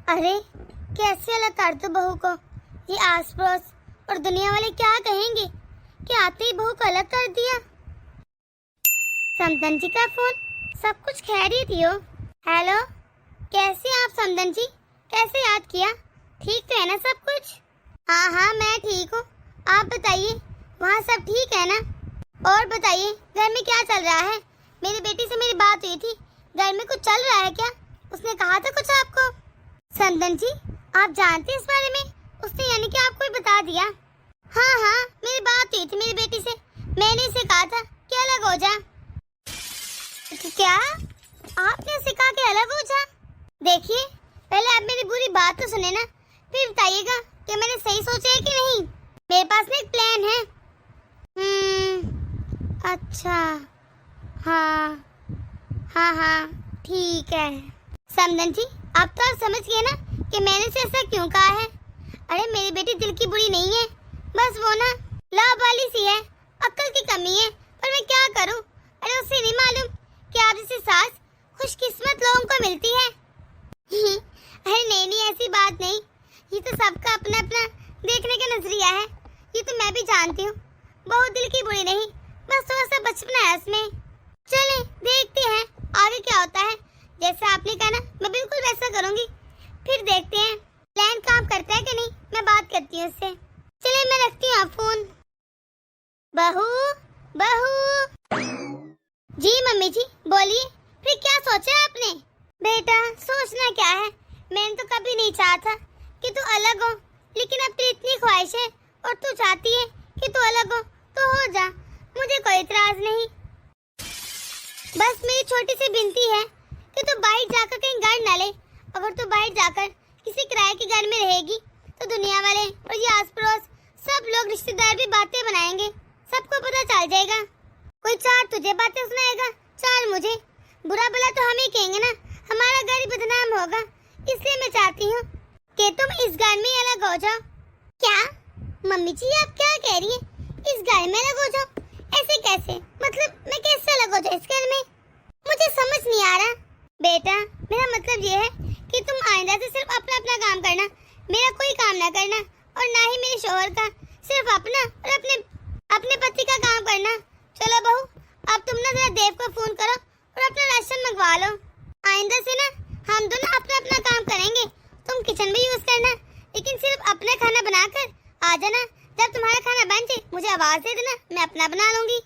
अरे कैसे अलग कर दो बहू को। ये आस पड़ोस और दुनिया वाले क्या कहेंगे कि आते ही बहू को अलग कर दिया। समदन जी का फोन। सब कुछ खैरियत ही हो। हेलो, कैसे आप समदन जी? कैसे याद किया? ठीक तो है ना सब कुछ? हाँ हाँ मैं ठीक हूँ। आप बताइए वहाँ सब ठीक है ना? और बताइए घर में क्या चल रहा है? मेरी बेटी से मेरी बात हुई थी, घर में कुछ चल रहा है क्या? उसने कहा था कुछ आपको? समदन जी आप जानते हैं इस बारे में? उसने यानी कि आपको ही बता दिया? हाँ हाँ मेरी बात हुई थी मेरी बेटी से, मैंने इसे कहा था कि अलग हो जा। क्या आपने उसे कहा कि अलग हो जा? देखिए पहले आप मेरी पूरी बात तो सुने ना, फिर बताइएगा कि मैंने सही सोचा है कि नहीं। मेरे पास में एक प्लान है। अच्छा हाँ हाँ हाँ ठीक है। समदन जी आप तो आप समझ गए ना कि मैंने उसे ऐसा क्यों कहा है। अरे मेरी बेटी दिल की बुरी नहीं है, बस वो ना लावाली सी है, अक्ल की कमी है। पर मैं क्या करूं? अरे उसे नहीं मालूम कि आप जैसी सास खुशकिस्मत लोगों को मिलती है। अरे नहीं नहीं ऐसी बात नहीं, ये तो सबका अपना अपना देखने का नजरिया है। ये तो मैं भी जानती हूँ, बहुत दिल की बुरी नहीं, बस थोड़ा सा बचपना है उसमें। चलें देखते हैं आगे क्या होता है। जैसा आपने कहा ना मैं बिल्कुल वैसा करूंगी, फिर देखते हैं प्लान काम करता है कि नहीं। मैं बात करती हूँ उससे। चलिए मैं रखती हूँ फोन। बहू बहू। जी मम्मी जी बोलिए, फिर क्या सोचा आपने? बेटा सोचना क्या है, मैंने तो कभी नहीं चाहा था कि तू अलग हो, लेकिन अब तेरी इतनी ख्वाहिश है और तू चाहती है कि तू अलग हो जा। मुझे कोई इतराज नहीं, बस मेरी छोटी सी विनती है कि तू बाहर जाकर कहीं घर न ले। अगर तू बाहर जाकर किसी किराए के घर में रहेगी तो दुनिया वाले और ये आस पड़ोस सब लोग रिश्तेदार भी बातें बनाएंगे, सबको पता चल जाएगा। कोई चार तुझे बातें सुनाएगा, चार मुझे। बुरा भला तो हम ही कहेंगे ना, हमारा घर ही बदनाम होगा। इसलिए मैं चाहती हूँ कि तुम इस घर में अलग हो जाओ। क्या मम्मी जी आप क्या कह रही हैं? इस घर में अलग हो जाओ? ऐसे कैसे? मतलब मैं कैसे अलग हो जाऊँ इस घर में? मुझे समझ नहीं आ रहा। बेटा मेरा मतलब ये है कि तुम आइंदा से सिर्फ अपना अपना काम करना, मेरा कोई काम ना करना, और ना ही मेरे शौहर का, सिर्फ अपना और अपने पति का काम करना। चलो बहू अब तुम ना जरा देव को फोन करो और अपना राशन मंगवा लो। आइंदा से ना हम दोनों अपना अपना काम करेंगे। तुम किचन में यूज करना, लेकिन सिर्फ अपना खाना बनाकर आ जाना। जब तुम्हारा खाना बन जाए मुझे आवाज दे देना, मैं अपना बना लूंगी।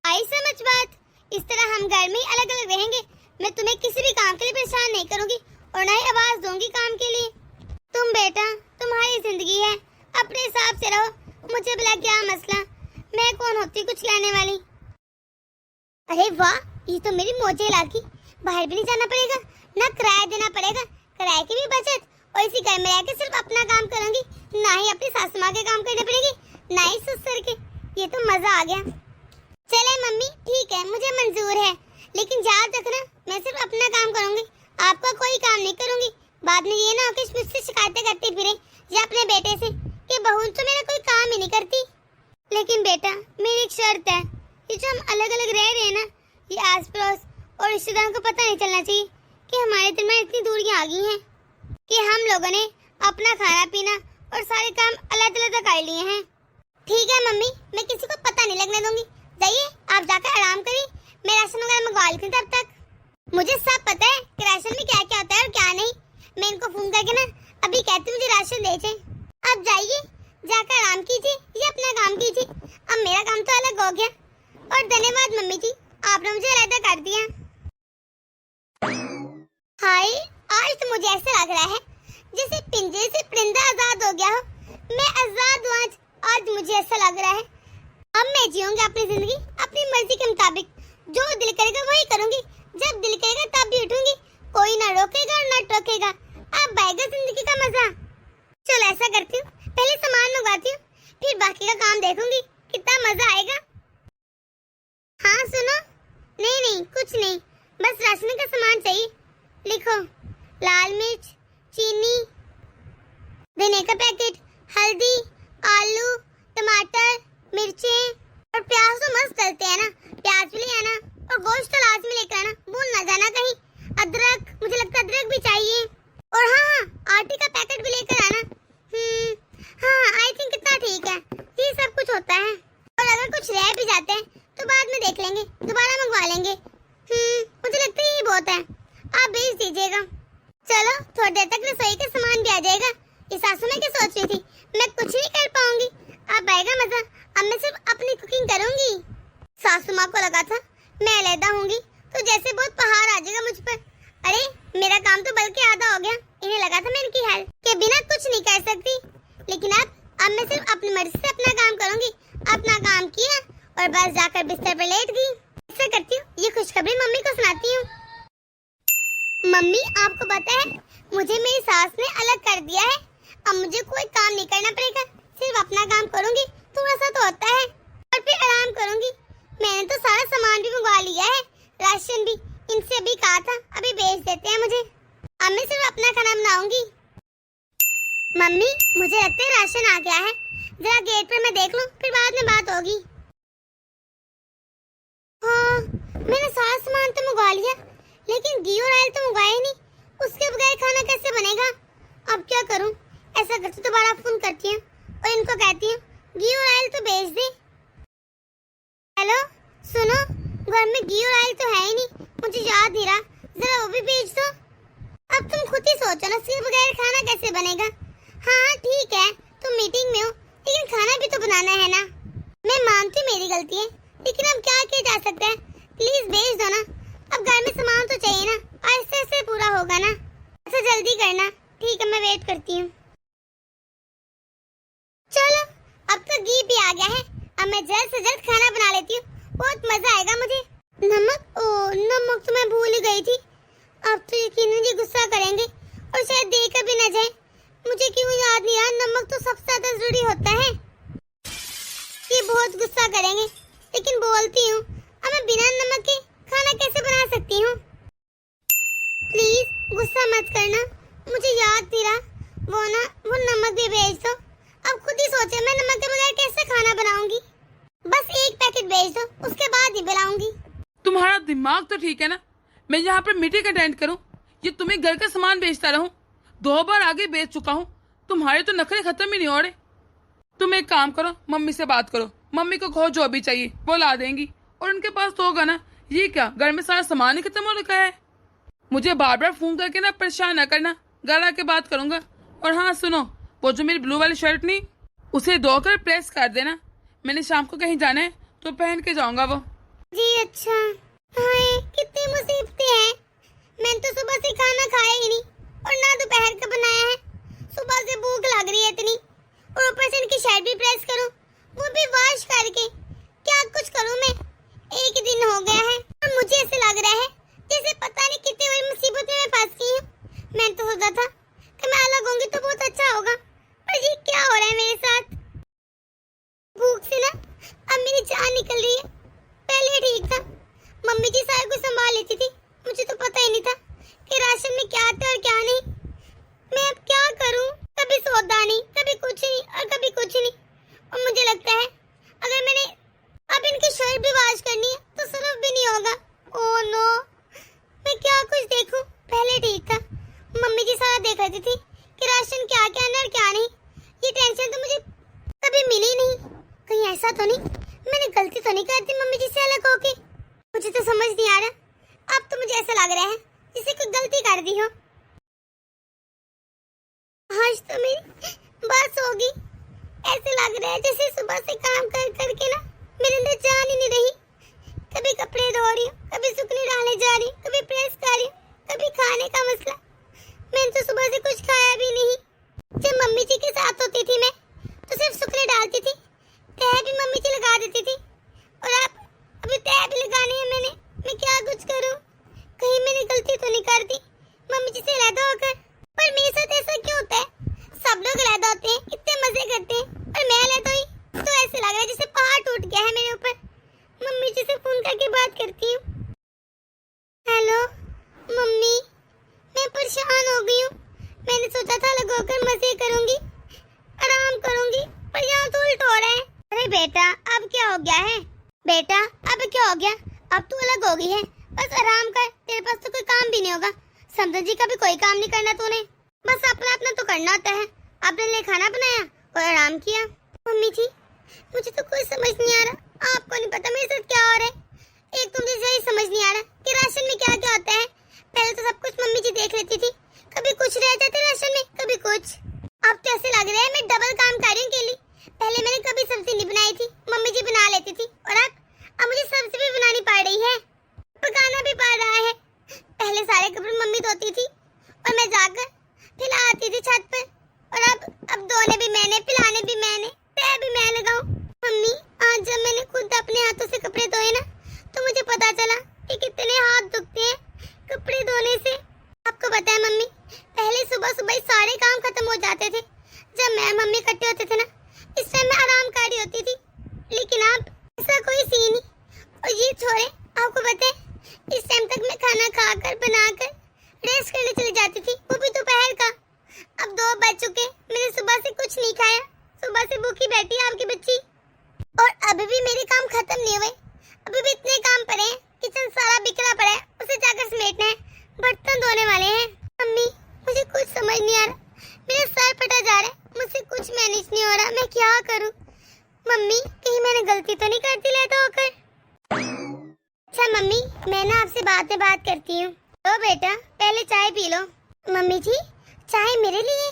आई समझ बात? इस तरह हम घर में ही अलग अलग रहेंगे। मैं तुम्हें किसी भी काम के लिए परेशान नहीं करूंगी और ना ही आवाज दूंगी काम के लिए। तुम बेटा तुम्हारी जिंदगी है, अपने हिसाब से रहो, मुझे भला क्या मसला? मैं कौन होती कुछ लाने वाली? अरे वाह ये तो मेरी मौजे लागी। बाहर भी नहीं जाना पड़ेगा, ना किराया देना पड़ेगा, किराए की भी बचत, और इसी घर में रहकर सिर्फ अपना काम करूंगी, ना ही अपनी सासू माँ के काम करने पड़ेगी, ना ही ससुर के। ये तो मजा आ गया। चले मम्मी ठीक है मुझे मंजूर है, लेकिन याद रखना मैं सिर्फ अपना काम करूंगी, आपका कोई काम नहीं करूंगी। बाद में ये ना हो कि मुझसे शिकायतें करते फिरे या अपने बेटे से कि बहू तो मेरा कोई काम ही नहीं करती। लेकिन बेटा मेरी एक शर्त है, ये जो हम अलग अलग रह रहे हैं ना, ये आस पड़ोस और रिश्तेदारों को पता नहीं चलना चाहिए कि हमारे दिल में इतनी दूरियां आ गई हैं कि हम लोगों ने अपना खाना पीना और सारे काम अलग अलग कर लिए हैं। ठीक है मम्मी मैं किसी को पता नहीं लगने दूंगी। जाइए आप जाकर आराम करिए, मैं राशन वगैरह मंगवा लेती हूँ तब तक। मुझे सब पता है कि राशन में क्या क्या होता है और क्या नहीं। मैं इनको फोन करके ना अभी कहती हूँ मुझे राशन दे। आप जाइए जाकर आराम कीजिए या अपना काम कीजिए, अब मेरा काम तो अलग हो गया। और धन्यवाद मम्मी जी, आपने मुझे अलग कर दिया। हाय आज तो मुझे ऐसा लग रहा है जैसे पिंजरे से परिंदा आजाद हो गया हो। मैं आजाद हूँ आज मुझे ऐसा लग रहा है। अब मैं जीऊंगी अपनी जिंदगी अपनी मर्जी के मुताबिक, जो दिल करेगा वही करूंगी, जब दिल करेगा तब भी उठूंगी, कोई ना रोकेगा और ना टोकेगा। अब आएगा जिंदगी का मजा। चलो ऐसा करती हूँ, पहले सामान मंगवाती हूँ, फिर बाकी का काम देखूंगी, कितना मजा आएगा। हाँ सुनो, नहीं नहीं कुछ नहीं, बस राशन का सामान चाहिए। लिखो लाल मिर्च, चीनी, धनिया का पैकेट, हल्दी, आलू, टमाटर, मिर्चें और प्याज तो मस्त डलते हैं ना, प्याज भी ले आना और गोश्त तो लाजमी लेकर आना, भूल ना जाना कहीं। अदरक, मुझे लगता है अदरक भी चाहिए। और हाँ आटे का पैकेट भी लेकर आना। हाँ आई थिंक इतना ठीक है, ये सब कुछ होता है। और अगर कुछ रह भी जाते हैं तो बाद में देख लेंगे, दोबारा मंगवा लेंगे। मुझे लगता है ये बहुत है, आप भेज दीजिएगा। चलो थोड़ी देर तक रसोई का सामान भी आ जाएगा। ये सासू माँ क्या सोच रही थी, मैं कुछ नहीं कर पाऊंगी, अब आएगा मजा, अब मैं सिर्फ अपनी कुकिंग करूंगी। सासू माँ को लगा था मैं अलहदा होंगी तो जैसे बहुत पहाड़ आ जाएगा मुझ पर। अरे मेरा काम तो बल्कि आधा हो गया, इन्हें लगा था मैं इनकी हेल्प के बिना कुछ नहीं कर सकती, लेकिन अब मैं सिर्फ अपनी मर्जी से अपना काम करूंगी। अपना काम किया और बस जाकर बिस्तर पर लेट गई। ऐसा करती हूँ, ये खुशखबरी मम्मी को सुनाती हूँ। मम्मी आपको पता है मुझे मेरी सास ने अलग कर दिया है, अब मुझे कोई काम नहीं करना पड़ेगा, सिर्फ अपना काम करूंगी, थोड़ा सा तो होता है, और फिर आराम करूंगी। मैंने तो सारा सामान भी मंगवा लिया है, राशन भी, इनसे भी कहा था अभी भेज देते हैं मुझे। अब मैं सिर्फ अपना खाना बनाऊंगी। मम्मी मुझे लगता है राशन आ गया है, जरा गेट पर मैं देख लूं, फिर बाद में बात होगी। हाँ मैंने सारा सामान तो मंगवा लिया, लेकिन घी और ऑयल तो मंगवाया नहीं, उसके बगैर खाना कैसे बनेगा। अब क्या करूं, ऐसा करती दोबारा फोन करती हूँ और इनको कहती हूँ घी और ऑयल तो भेज दे। हेलो सुनो, घर में घी और ऑयल तो है ही नहीं, मुझे याद नहीं रहा, जरा वो भी भेज दो। अब तुम खुद ही सोचो ना, इसके बगैर खाना कैसे बनेगा। हाँ ठीक है तुम मीटिंग में हो, लेकिन खाना भी तो बनाना है ना। मैं मानती हूँ मेरी गलती है, लेकिन अब क्या किया जा सकता है, प्लीज भेज दो ना। अब घर में सामान तो चाहिए ना, आहिस्ते आहिस्ते पूरा होगा ना। अच्छा जल्दी करना, ठीक है मैं वेट करती हूँ। चलो अब तो घी भी आ गया है, अब मैं जल्द से जल्द खाना बना लेती हूँ, बहुत मजा आएगा मुझे। नमक, ओ नमक तो मैं भूल ही गई थी। अब तो यकीनन ये गुस्सा करेंगे और शायद देकर भी न जाए। मुझे क्यों याद नहीं यार, नमक तो सबसे ज्यादा जरूरी होता है। ये बहुत गुस्सा करेंगे, लेकिन बोलती हूँ अब मैं बिना नमक के खाना कैसे बना सकती हूँ। प्लीज गुस्सा मत करना, मुझे याद नहीं रहा, वो नमक भी भेज दो। अब खुद ही सोचे मैं नमक के बगैर कैसे खाना बनाऊंगी। बस एक पैकेट भेज दो, उसके बाद ही बनाऊंगी। तुम्हारा दिमाग तो ठीक है ना, मैं यहाँ पर मीटिंग अटेंड करूँ, ये तुम्हें घर का सामान बेचता रहूँ, 2 बार आगे बेच चुका हूँ, तुम्हारे तो नखरे खत्म ही नहीं हो रहे। तुम एक काम करो, मम्मी से बात करो, मम्मी को कहो जो भी चाहिए वो ला देंगी, और उनके पास तो होगा ना। ये क्या घर में सारा सामान ही खत्म हो रखा है। मुझे बार बार फोन करके ना परेशान न करना, घर आके बात करूंगा। और हाँ सुनो, वो जो मेरी ब्लू वाली शर्ट नहीं, उसे धोकर प्रेस कर देना, मैंने शाम को कहीं जाना है तो पहन के जाऊंगा वो। जी अच्छा। हाय कितनी मुसीबतें हैं, मैंने तो सुबह से खाना खाया ही नहीं और ना दोपहर का बनाया है। सुबह से भूख लग रही है इतनी, और ऊपर से इनकी शर्ट भी प्रेस करूं, वो भी वॉश करके। क्या कुछ करूं मैं, एक दिन हो गया है और मुझे ऐसे लग रहा है जैसे पता नहीं कितनी बड़ी मुसीबत में मैं फंस गई हूँ। मैंने तो सोचा था कि मैं अलग होंगी तो बहुत अच्छा होगा, पर ये क्या हो रहा है मेरे साथ। भूख से ना अब मेरी जान निकल रही है। पहले ठीक था, मम्मी जी सारा कुछ संभाल लेती थी, मुझे तो पता ही नहीं था कि राशन में क्या आता और क्या नहीं। मैं अब क्या करूं, कभी सौदा नहीं, कभी कुछ नहीं और कभी कुछ नहीं। और मुझे लगता है अगर मैंने अब इनकी शर्ट भी वॉश करनी है तो सर्फ भी नहीं होगा। ओह नो, मैं क्या कुछ देखूं। पहले ठीक था, मम्मी जी सारा देख रही थी कि राशन क्या क्या है और क्या नहीं। ये टेंशन तो मुझे कभी मिली नहीं। कहीं ऐसा तो नहीं मैंने गलती तो नहीं कर दी मम्मी जी से अलग होके। मुझे तो समझ नहीं आ रहा, अब तो मुझे ऐसा लग रहा है जैसे कोई गलती कर दी हो। आज तो मेरी बस होगी, ऐसे लग रहा है जैसे सुबह से काम कर करके ना मेरे अंदर जान ही नहीं रही। कभी कपड़े धो रही हूँ, कभी सुखने डालने जा रही हूँ, कभी प्रेस कर रही हूँ, कभी खाने का मसला। मैंने तो सुबह से कुछ खाया भी नहीं। जब मम्मी जी के साथ होती थी मैं तो सिर्फ सुखने डालती थी, तह भी मम्मी जी लगा देती थी, और अब अभी तह भी लगानी है मैंने। मैं क्या कुछ करूं, कहीं मैंने गलती तो नहीं कर दी मम्मी जी से अलग होकर। पर मेरे साथ ऐसा क्यों होता है, सब लोग अलग होते हैं, इतने मजे करते हैं, और मैं अलग हुई तो ऐसे लग रहा है जैसे पहाड़ टूट गया है मेरे ऊपर। मम्मी जी से फोन करके बात करती हूँ। हेलो मम्मी, मैं परेशान हो गई हूँ। मैंने सोचा था अलग होकर मजे करूंगी, आराम करूंगी, पर यहाँ तो उल्टा हो रहा है। अरे बेटा अब क्या हो गया है, बेटा अब क्या हो गया, अब तू अलग हो गई है, बस आराम कर, तेरे पास तो कोई काम भी नहीं होगा। समझ जी का भी कोई काम नहीं करना तूने। बस अपना अपना तो करना होता है। आपने ले खाना बनाया और आराम किया। मम्मी जी मुझे तो कुछ समझ नहीं आ रहा, आपको नहीं पता मेरे साथ क्या हो रहा है। एक तो मुझे यही समझ नहीं आ रहा कि राशन में क्या क्या होता है। पहले तो सब कुछ मम्मी जी देख लेती थी, कभी कुछ रह जाते राशन में कभी कुछ। अब तो ऐसे लग रहा है मैं डबल काम कर रही हूँ अकेली। पहले मैंने कभी सब्जी नहीं बनाई थी, मम्मी जी बना लेती थी, और अब मुझे सब्जी भी बनानी पड़ रही है, पकाना भी पड़ रहा है। पहले सारे कपड़े मम्मी धोती थी और मैं जाकर फिर आती थी छत पर, और अब धोने भी मैंने, पिलाने भी मैंने, तय भी मैं लगाऊं। मम्मी आज जब मैंने खुद अपने हाथों से कपड़े धोए ना, तो मुझे पता चला कि कितने हाथ दुखते हैं कपड़े धोने से। आपको पता है मम्मी, पहले सुबह सुबह ही सारे काम खत्म हो जाते थे। जब मैं मम्मी इकट्ठे होते थे ना, इस टाइम मैं आराम कर रही होती थी, लेकिन अब ऐसा कोई सीन नहीं। और ये छोड़े, आपको पता है इस टाइम तक मैं खाना खाकर बनाकर रेस्ट करने चली जाती थी, वो भी दोपहर का। अब 2 बज चुके, मैंने सुबह से कुछ नहीं खाया, सुबह से भूखी बैठी है आपकी बच्ची। और अभी भी मेरे काम खत्म नहीं हुए, अभी भी इतने काम पड़े हैं। किचन सारा बिखरा पड़ा है, उसे जाकर समेटना है, बर्तन धोने वाले हैं। मम्मी मुझे कुछ समझ नहीं आ रहा, मेरा सर फटा जा रहा है, मुझसे कुछ मैनेज नहीं हो रहा, मैं क्या करूं? मम्मी कहीं मैंने गलती तो नहीं कर दी लेता होकर? अच्छा मम्मी, मैं ना आपसे बाद में बात करती हूँ। तो बेटा पहले चाय पी लो। मम्मी जी चाय मेरे लिए?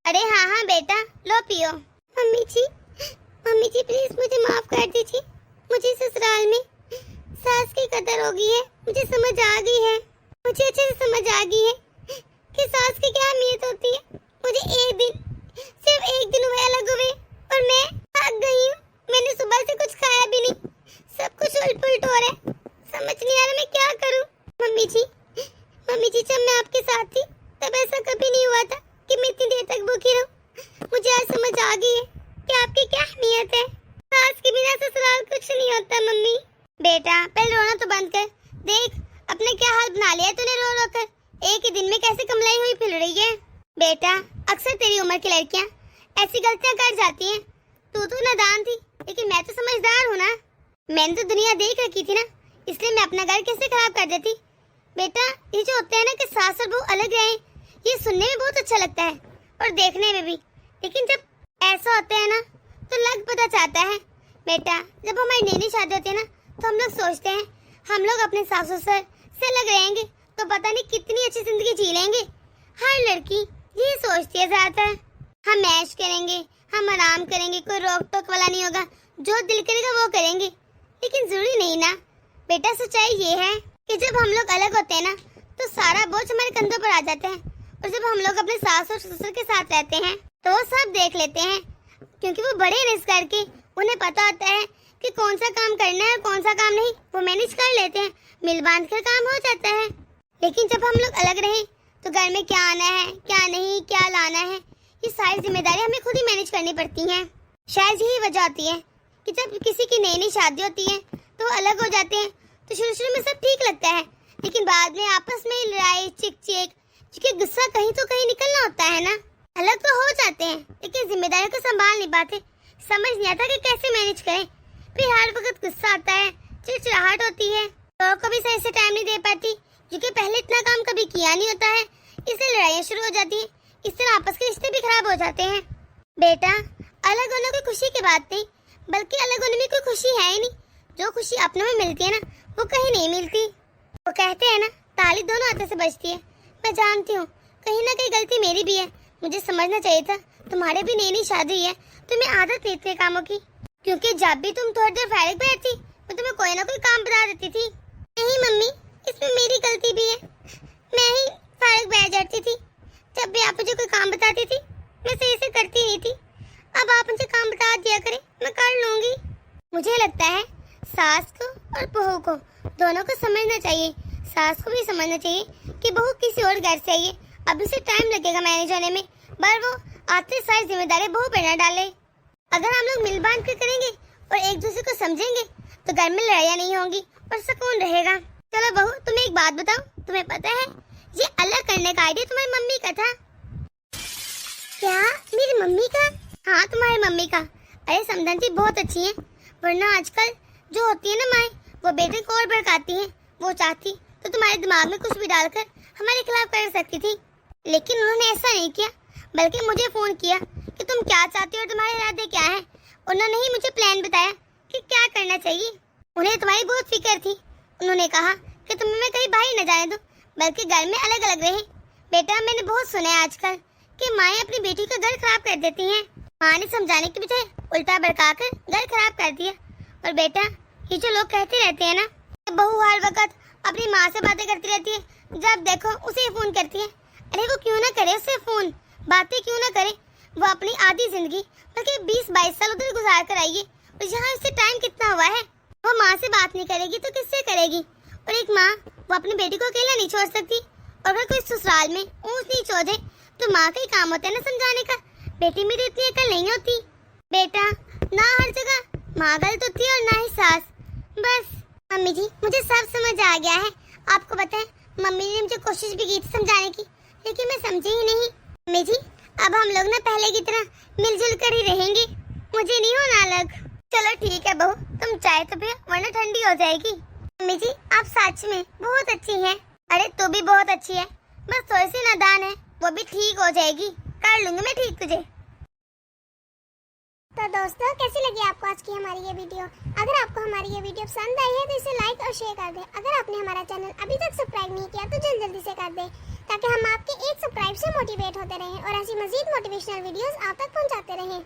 अरे हाँ हाँ बेटा लो पियो। मम्मी जी प्लीज मुझे माफ कर दीजिए, मुझे ससुराल में सास की कदर हो गई है, मुझे समझ आ गई है, मुझे अच्छे से समझ आ गई है कि सास की क्या अहमियत होती है। मुझे सिर्फ एक दिन हुए अलग हुए और मैं थक गई हूँ। मैंने सुबह से कुछ खाया भी नहीं, सब कुछ उल्ट पुल्ट हो रहा है, समझ नहीं आ रहा मैं क्या करूँ। मम्मी जी जब मैं आपके साथ थी तब ऐसा कभी नहीं हुआ था कि मैं इतनी देर तक भूखी रहूं। मुझे आज समझ आ गई है कि आपकी क्या अहमियत है। सास के बिना ससुराल कुछ नहीं होता। मम्मी बेटा पहले रोना तो बंद कर, देख अपने क्या हाल बना लिया तूने रो रो कर, एक ही दिन में कैसे कमलाई हुई फिर रही है। बेटा अक्सर तेरी उम्र की लड़कियां ऐसी गलतियां कर जाती हैं। तू तो नादान थी, लेकिन मैं तो समझदार हूँ ना, मैंने तो दुनिया देख रखी थी ना, इसलिए मैं अपना घर कैसे खराब कर देती। बेटा ये जो होता है ना कि सास और बहू अलग रहें, ये सुनने में बहुत अच्छा लगता है और देखने में भी, लेकिन जब ऐसा होता है ना तो लग पता चाहता है। बेटा जब हमारी नई नई शादी होती है ना, तो हम लोग सोचते हैं हम लोग अपने सास ससुर से अलग रहेंगे तो पता नहीं कितनी अच्छी जिंदगी जी लेंगे। हर लड़की ये सोचती है ज्यादातर, हम ऐश करेंगे, हम आराम करेंगे, कोई रोक टोक वाला नहीं होगा, जो दिल करेगा वो करेंगे। लेकिन जरूरी नहीं ना बेटा, सच्चाई ये है कि जब हम लोग अलग होते हैं ना तो सारा बोझ हमारे कंधों पर आ जाता है, और जब हम लोग अपने सास और ससुर के साथ रहते हैं तो वो सब देख लेते हैं, क्योंकि वो बड़े हैं इस करके, उन्हें पता होता है कि कौन सा काम करना है और कौन सा काम नहीं, वो मैनेज कर लेते हैं, मिल बांध कर काम हो जाता है। लेकिन जब हम लोग अलग रहें तो घर में क्या आना है, क्या नहीं, क्या लाना है, ये सारी जिम्मेदारी हमें खुद ही मैनेज करनी पड़ती हैं। शायद यही वजह होती है कि जब किसी की नई नई शादी होती है तो अलग हो जाते हैं, तो शुरू में सब ठीक लगता है, लेकिन बाद में आपस में लड़ाई चिक चिक, क्योंकि गुस्सा कहीं तो कहीं निकलना होता है ना। अलग तो हो जाते हैं लेकिन जिम्मेदारी को संभाल नहीं पाते, समझ नहीं आता कि कैसे मैनेज करें। फिर हर वक्त गुस्सा आता है, चिड़चिड़ाहट होती है, तो को भी सही से टाइम नहीं दे पाती, क्योंकि पहले इतना काम कभी किया नहीं होता है, इसलिए लड़ाइयाँ शुरू हो जाती हैं, इससे आपस के रिश्ते भी खराब हो जाते हैं। बेटा अलग होने की खुशी की बात नहीं, बल्कि अलग होने में कोई खुशी है ही नहीं। जो खुशी अपनों में मिलती है ना वो कहीं नहीं मिलती। वो कहते हैं ना ताली दोनों हाथों से बजती है। मैं जानती हूँ कहीं ना कहीं गलती मेरी भी है, मुझे समझना चाहिए था। तुम्हारे भी नई नई शादी है, तुम्हें आदत नहीं थी कामों की, क्योंकि जब भी तुम थोड़ी देर फारिग बैठती मैं तुम्हें कोई ना कोई काम बता देती थी। नहीं मम्मी इसमें मेरी गलती भी है, मैं ही फारिग बैठ जाती थी। जब भी आप मुझे कोई काम बताती थी मैं सही से करती नहीं थी, अब आप मुझे काम बता दिया करें, मैं कर लूंगी। मुझे लगता है सास को और बहू को दोनों को समझना चाहिए। सास को भी समझना चाहिए कि बहू किसी और घर से आई है, अब उसे टाइम लगेगा मैनेज होने में, पर वो आते सारी जिम्मेदारी बहू पर न डाले। अगर हम लोग मिल बांध कर करेंगे और एक दूसरे को समझेंगे तो घर में लड़ाइयाँ नहीं होंगी और सुकून रहेगा। चलो बहू तुम्हें एक बात बताऊं, तुम्हें पता है ये अलग करने का आइडिया तुम्हारी मम्मी का था। क्या मेरी मम्मी का? हाँ तुम्हारी मम्मी का। अरे समधन जी बहुत अच्छी है, वरना आजकल जो होती है ना माए, वो बेटे को और भड़काती हैं। वो चाहती तो तुम्हारे दिमाग में कुछ भी डालकर हमारे खिलाफ कर सकती थी, लेकिन उन्होंने ऐसा नहीं किया, बल्कि मुझे फोन किया कि तुम क्या चाहती हो और तुम्हारे इरादे क्या हैं। उन्होंने ही मुझे प्लान बताया कि क्या करना चाहिए। उन्हें तुम्हारी बहुत फिक्र थी। उन्होंने कहा कि तुम्हें मैं कहीं बाहर न जाने दूं, बल्कि घर में अलग अलग रहे। बेटा, मैंने बहुत सुना है आजकल कि माएँ अपनी बेटी का घर खराब कर देती हैं। माँ ने समझाने की बजाय उल्टा भड़काकर घर खराब कर दिया। और बेटा, ये जो लोग कहते रहते हैं ना, बहू हर वक्त अपनी माँ से बातें करती रहती है, जब देखो उसे फोन करती है। अरे वो क्यों ना करे उससे फोन, बातें क्यों ना करे। वो अपनी आधी जिंदगी बल्कि 20-22 साल उधर गुजार कर आई है, और यहाँ उससे टाइम कितना हुआ है। वो माँ से बात नहीं करेगी तो किससे करेगी। और एक माँ, वो अपनी बेटी को अकेला नहीं छोड़ सकती। और अगर कोई ससुराल में ऊंच नीच हो जाए तो माँ का ही काम होता है ना समझाने का। बेटी मेरी इतनी अकल नहीं होती। बेटा, ना हर जगह माँ गलत होती है और ना ही सास। बस मम्मी जी, मुझे सब समझ आ गया है। आपको पता है, मम्मी ने मुझे कोशिश भी की थी समझाने की, लेकिन मैं समझी ही नहीं। मम्मी जी, अब हम लोग ना पहले की तरह मिलजुल कर ही रहेंगे, मुझे नहीं होना अलग। चलो ठीक है बहू, तुम चाय तो पियो वरना ठंडी हो जाएगी। मम्मी जी, आप सच में बहुत अच्छी हैं। अरे तू भी बहुत अच्छी है, बस थोड़ी सी नादान है, वो भी ठीक हो जाएगी। कर लूंगी मैं ठीक तुझे। तो दोस्तों, कैसी लगी आपको आज की हमारी ये वीडियो? अगर आपको हमारी ये वीडियो पसंद आई है तो इसे लाइक और शेयर कर दें। अगर आपने हमारा चैनल अभी तक सब्सक्राइब नहीं किया तो जल्दी से कर दें, ताकि हम आपके एक सब्सक्राइब से मोटिवेट होते रहें और ऐसी मजीद मोटिवेशनल वीडियोस आप तक पहुंचाते रहें।